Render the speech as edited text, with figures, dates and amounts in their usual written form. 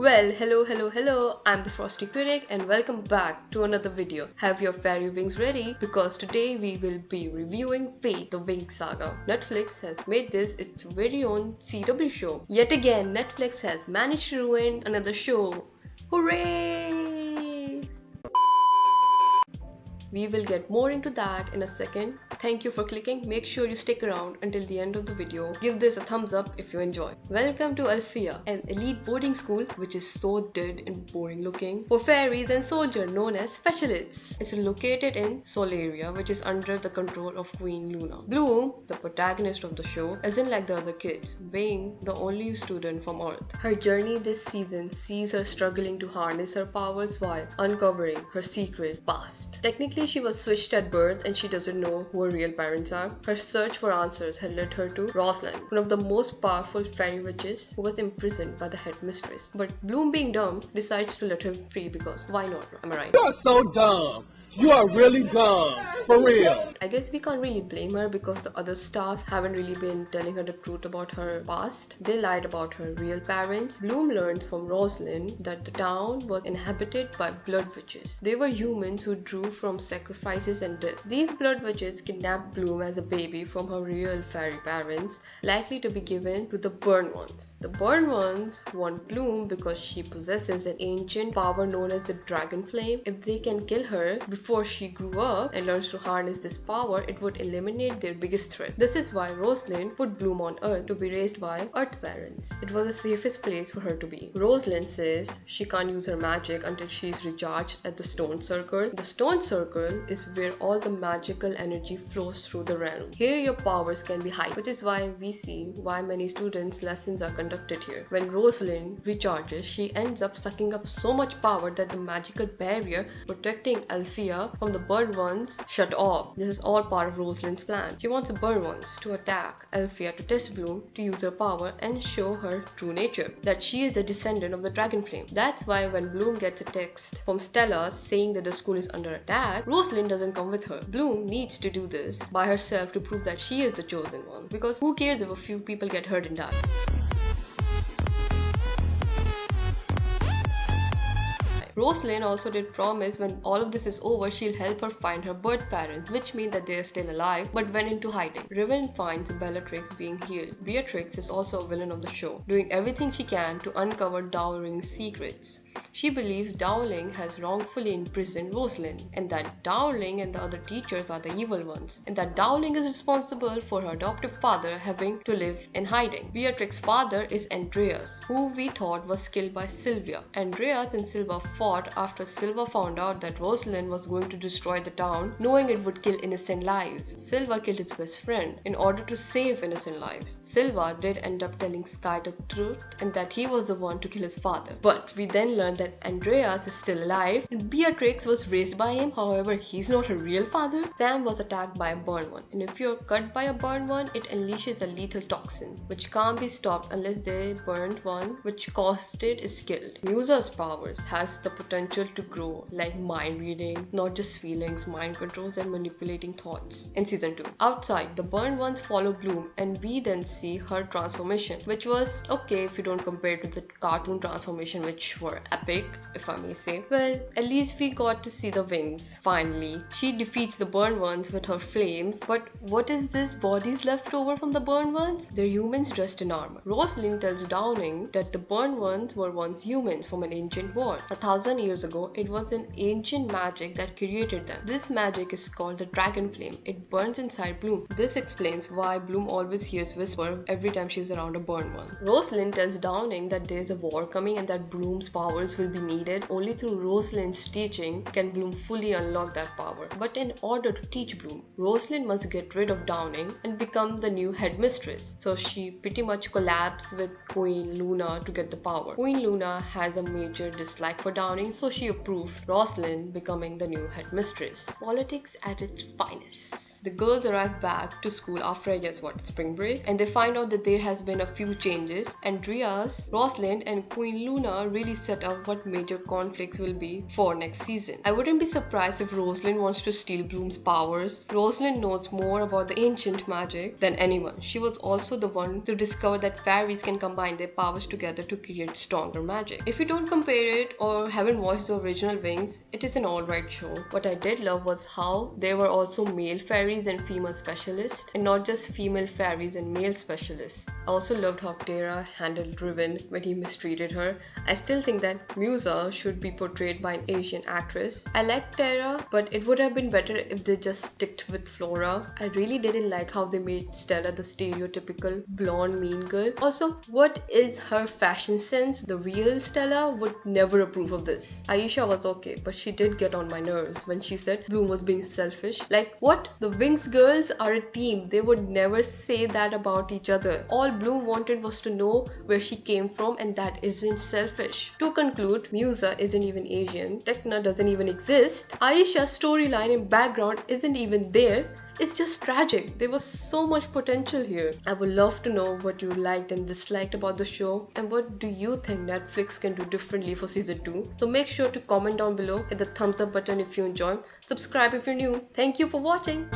Well, hello, I'm the Frosty Critic and welcome back to another video. Have your fairy wings ready because today we will be reviewing Fate the Wings Saga. Netflix has made this its very own CW show. Yet again, Netflix has managed to ruin another show. Hooray! We will get more into that in a second. Thank you for clicking. Make sure you stick around until the end of the video. Give this a thumbs up if you enjoy. Welcome to Alfea, an elite boarding school which is so dead and boring looking for fairies and soldiers known as specialists. It's located in Solaria, which is under the control of Queen Luna. Bloom, the protagonist of the show, isn't like the other kids, being the only student from Earth. Her journey this season sees her struggling to harness her powers while uncovering her secret past. Technically, she was switched at birth and she doesn't know who her real parents are. Her search for answers had led her to Rosalind, one of the most powerful fairy witches who was imprisoned by the headmistress. But Bloom, being dumb, decides to let her free because why not? Am I right? You're so dumb. You are really dumb. For real. I guess we can't really blame her because the other staff haven't really been telling her the truth about her past. They lied about her real parents. Bloom learned from Rosalind that the town was inhabited by blood witches. They were humans who drew from sacrifices and death. These blood witches kidnapped Bloom as a baby from her real fairy parents, likely to be given to the Burned Ones. The Burned Ones want Bloom because she possesses an ancient power known as the Dragon Flame. If they can kill her before she grew up and learns to harness this power, it would eliminate their biggest threat. This is why Rosalind put Bloom on Earth to be raised by Earth parents. It was the safest place for her to be. Rosalind says she can't use her magic until she is recharged at the Stone Circle. The Stone Circle is where all the magical energy flows through the realm. Here your powers can be hidden, which is why we see why many students' lessons are conducted here. When Rosalind recharges, she ends up sucking up so much power that the magical barrier protecting Alfea from the Burned Ones shut off. This is all part of Rosalind's plan. She wants the Burned Ones to attack Alfea to test Bloom, to use her power and show her true nature, that she is the descendant of the Dragon Flame. That's why when Bloom gets a text from Stella saying that the school is under attack, Rosalind doesn't come with her. Bloom needs to do this by herself to prove that she is the chosen one, because who cares if a few people get hurt and die? Rosalind also did promise when all of this is over, she'll help her find her birth parents, which means that they are still alive, but went into hiding. Riven finds Bellatrix being healed. Beatrix is also a villain of the show, doing everything she can to uncover Dowling's secrets. She believes Dowling has wrongfully imprisoned Rosalind, and that Dowling and the other teachers are the evil ones, and that Dowling is responsible for her adoptive father having to live in hiding. Beatrix's father is Andreas, who we thought was killed by Sylvia. Andreas and Silva fought after Silva found out that Rosalind was going to destroy the town, knowing it would kill innocent lives. Silva killed his best friend in order to save innocent lives. Silva did end up telling Sky the truth and that he was the one to kill his father. But we then learned that Andreas is still alive and Beatrix was raised by him, however he's not her real father. Sam was attacked by a Burned One, and if you're cut by a Burned One, it unleashes a lethal toxin which can't be stopped unless the Burned One which caused it is killed. Musa's powers has the potential to grow, like mind reading, not just feelings, mind controls and manipulating thoughts. In season 2, outside, the Burned Ones follow Bloom and we then see her transformation, which was okay if you don't compare it to the cartoon transformation, which were epic, if I may say. Well, at least we got to see the wings. Finally, she defeats the Burned Ones with her flames, but what is this bodies left over from the Burned Ones? They're humans dressed in armor. Rosalind tells Downing that the Burned Ones were once humans from an ancient war. 1,000 years ago, it was an ancient magic that created them. This magic is called the Dragon Flame. It burns inside Bloom. This explains why Bloom always hears whisper every time she's around a Burned One. Rosalind tells Downing that there's a war coming and that Bloom's powers will be needed. Only through Rosalind's teaching can Bloom fully unlock that power. But in order to teach Bloom, Rosalind must get rid of Downing and become the new headmistress. So she pretty much collabs with Queen Luna to get the power. Queen Luna has a major dislike for Downing, so she approved Rosalind becoming the new headmistress. Politics at its finest. The girls arrive back to school after, I guess, what, spring break, and they find out that there has been a few changes, and Rias, Rosalind, and Queen Luna really set up what major conflicts will be for next season. I wouldn't be surprised if Rosalind wants to steal Bloom's powers. Rosalind knows more about the ancient magic than anyone. She was also the one to discover that fairies can combine their powers together to create stronger magic. If you don't compare it or haven't watched the original Wings, it is an alright show. What I did love was how there were also male fairies and female specialists, and not just female fairies and male specialists. I also loved how Tara handled Riven when he mistreated her. I still think that Musa should be portrayed by an Asian actress. I like Tara, but it would have been better if they just sticked with Flora. I really didn't like how they made Stella the stereotypical blonde mean girl. Also, what is her fashion sense? The real Stella would never approve of this. Aisha was okay, but she did get on my nerves when she said Bloom was being selfish. Like, what? The Wings girls are a team. They would never say that about each other. All Bloom wanted was to know where she came from, and that isn't selfish. To conclude, Musa isn't even Asian. Tekna doesn't even exist. Aisha's storyline and background isn't even there. It's just tragic. There was so much potential here. I would love to know what you liked and disliked about the show, and what do you think Netflix can do differently for season 2. So make sure to comment down below, hit the thumbs up button if you enjoyed, subscribe if you're new. Thank you for watching.